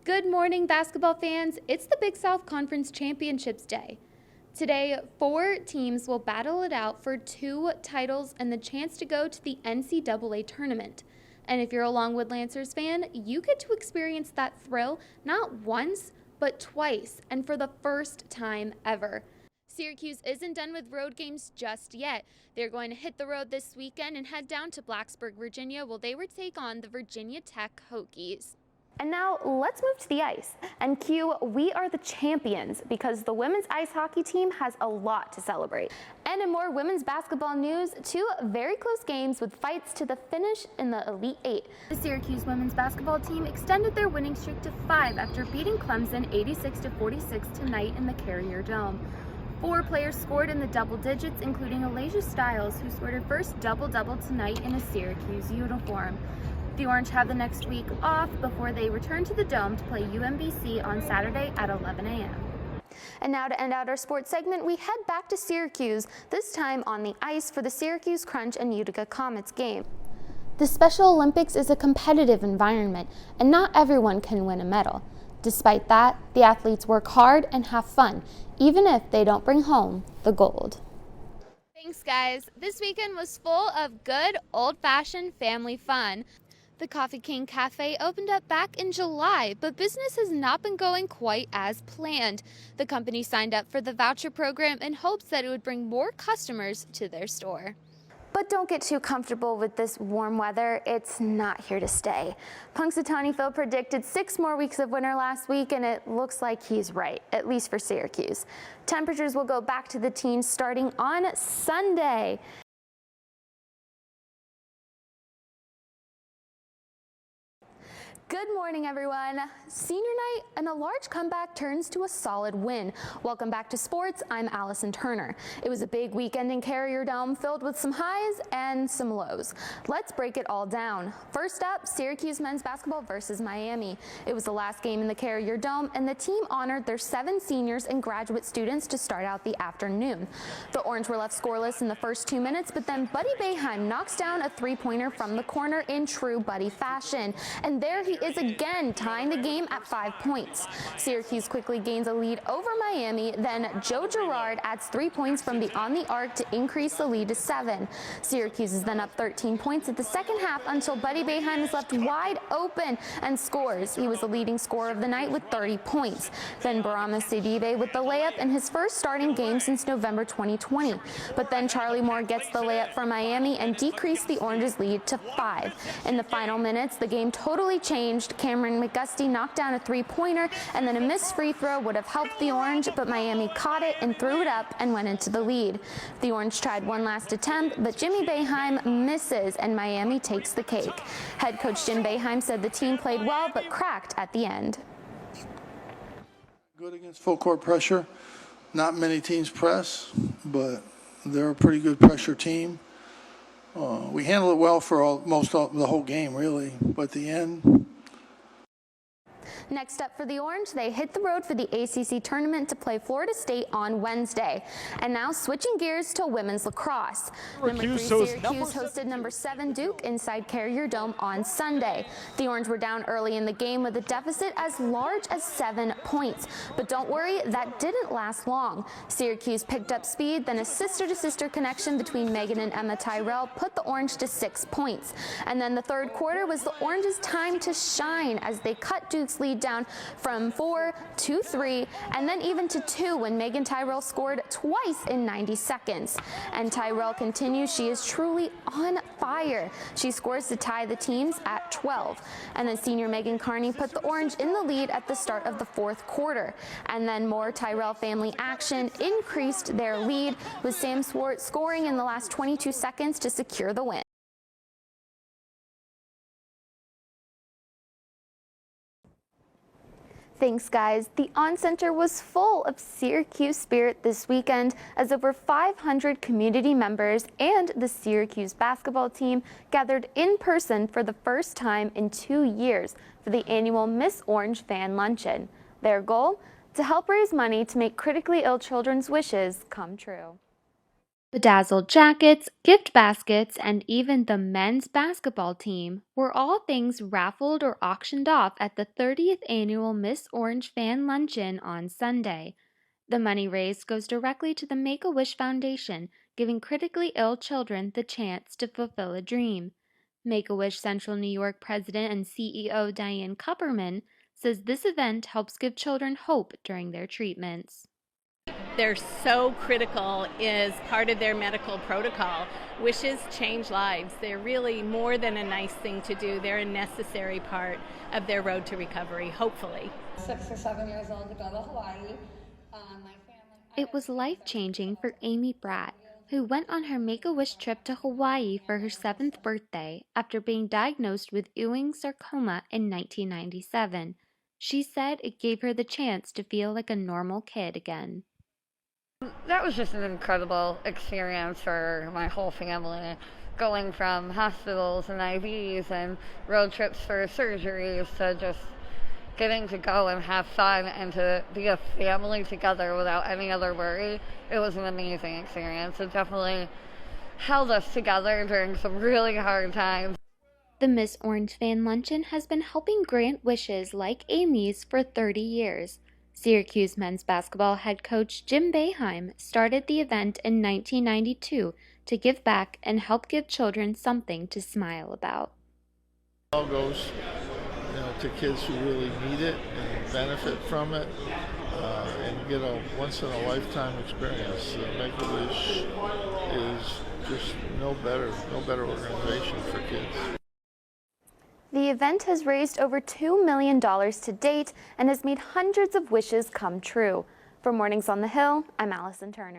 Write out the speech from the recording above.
Good morning, basketball fans. It's the Big South Conference Championships Day. Today, 4 teams will battle it out for 2 titles and the chance to go to the NCAA tournament. And if you're a Longwood Lancers fan, you get to experience that thrill not once, but twice, and for the first time ever. Syracuse isn't done with road games just yet. They're going to hit the road this weekend and head down to Blacksburg, Virginia, where they will take on the Virginia Tech Hokies. And now let's move to the ice. And Q, we are the champions because the women's ice hockey team has a lot to celebrate. And in more women's basketball news, 2 very close games with fights to the finish in the Elite 8. The Syracuse women's basketball team extended their winning streak to 5 after beating Clemson 86-46 tonight in the Carrier Dome. 4 players scored in the double digits, including Alasia Stiles, who scored her first double-double tonight in a Syracuse uniform. The Orange have the next week off before they return to the Dome to play UMBC on Saturday at 11 a.m. And now to end out our sports segment, we head back to Syracuse, this time on the ice for the Syracuse Crunch and Utica Comets game. The Special Olympics is a competitive environment, and not everyone can win a medal. Despite that, the athletes work hard and have fun, even if they don't bring home the gold. Thanks, guys. This weekend was full of good, old-fashioned family fun. The Coffee King Cafe opened up back in July, but business has not been going quite as planned. The company signed up for the voucher program in hopes that it would bring more customers to their store. But don't get too comfortable with this warm weather. It's not here to stay. Punxsutawney Phil predicted 6 more weeks of winter last week, and it looks like he's right, at least for Syracuse. Temperatures will go back to the teens starting on Sunday. Good morning, everyone. Senior night and a large comeback turns to a solid win. Welcome back to sports. I'm Allison Turner. It was a big weekend in Carrier Dome filled with some highs and some lows. Let's break it all down. First up, Syracuse men's basketball versus Miami. It was the last game in the Carrier Dome, and the team honored their 7 seniors and graduate students to start out the afternoon. The Orange were left scoreless in the first 2 minutes, but then Buddy Boeheim knocks down a 3-pointer from the corner in true Buddy fashion. And there he is again, tying the game at 5 points. Syracuse quickly gains a lead over Miami, then Joe Girard adds 3 points from beyond the arc to increase the lead to 7. Syracuse is then up 13 points at the second half until Buddy Boeheim is left wide open and scores. He was the leading scorer of the night with 30 points. Then Barama Sidibe with the layup in his first starting game since November 2020. But then Charlie Moore gets the layup for Miami and decreased the Orange's lead to 5. In the final minutes, the game totally changed. Cameron McGusty knocked down a 3-pointer, and then a missed free throw would have helped the Orange, but Miami caught it and threw it up and went into the lead. The Orange tried one last attempt, but Jimmy Boeheim misses, and Miami takes the cake. Head coach Jim Boeheim said the team played well, but cracked at the end. Good against full court pressure. Not many teams press, but they're a pretty good pressure team. We handled it well for the whole game, really, but at the end. Next up for the Orange, they hit the road for the ACC tournament to play Florida State on Wednesday. And now switching gears to women's lacrosse. Number 3 Syracuse hosted number 7 Duke inside Carrier Dome on Sunday. The Orange were down early in the game with a deficit as large as 7 points. But don't worry, that didn't last long. Syracuse picked up speed, then a sister-to-sister connection between Megan and Emma Tyrell put the Orange to 6 points. And then the third quarter was the Orange's time to shine as they cut Duke's lead down from 4 to 3 and then even to 2 when Megan Tyrell scored twice in 90 seconds. And Tyrell continues, she is truly on fire. She scores to tie the teams at 12. And then senior Megan Carney put the Orange in the lead at the start of the 4th quarter. And then more Tyrell family action increased their lead with Sam Swart scoring in the last 22 seconds to secure the win. Thanks, guys. The On Center was full of Syracuse spirit this weekend as over 500 community members and the Syracuse basketball team gathered in person for the first time in 2 years for the annual Miss Orange Fan Luncheon. Their goal? To help raise money to make critically ill children's wishes come true. Bedazzled jackets, gift baskets, and even the men's basketball team were all things raffled or auctioned off at the 30th annual Miss Orange Fan Luncheon on Sunday. The money raised goes directly to the Make-A-Wish Foundation, giving critically ill children the chance to fulfill a dream. Make-A-Wish Central New York President and CEO Diane Kupperman says this event helps give children hope during their treatments. They're so critical as part of their medical protocol. Wishes change lives. They're really more than a nice thing to do. They're a necessary part of their road to recovery, hopefully. 6 or 7 years old to go to Hawaii. My family. It was life-changing for Amy Bratt, who went on her Make-A-Wish trip to Hawaii for her 7th birthday after being diagnosed with Ewing sarcoma in 1997. She said it gave her the chance to feel like a normal kid again. That was just an incredible experience for my whole family, going from hospitals and IVs and road trips for surgeries to just getting to go and have fun and to be a family together without any other worry. It was an amazing experience. It definitely held us together during some really hard times. The Miss Orange Fan Luncheon has been helping grant wishes like Amy's for 30 years. Syracuse men's basketball head coach Jim Boeheim started the event in 1992 to give back and help give children something to smile about. It all goes, to kids who really need it and benefit from it, and get a once-in-a-lifetime experience. Make-A-Wish is just no better organization for kids. The event has raised over $2 million to date and has made hundreds of wishes come true. For Mornings on the Hill, I'm Allison Turner.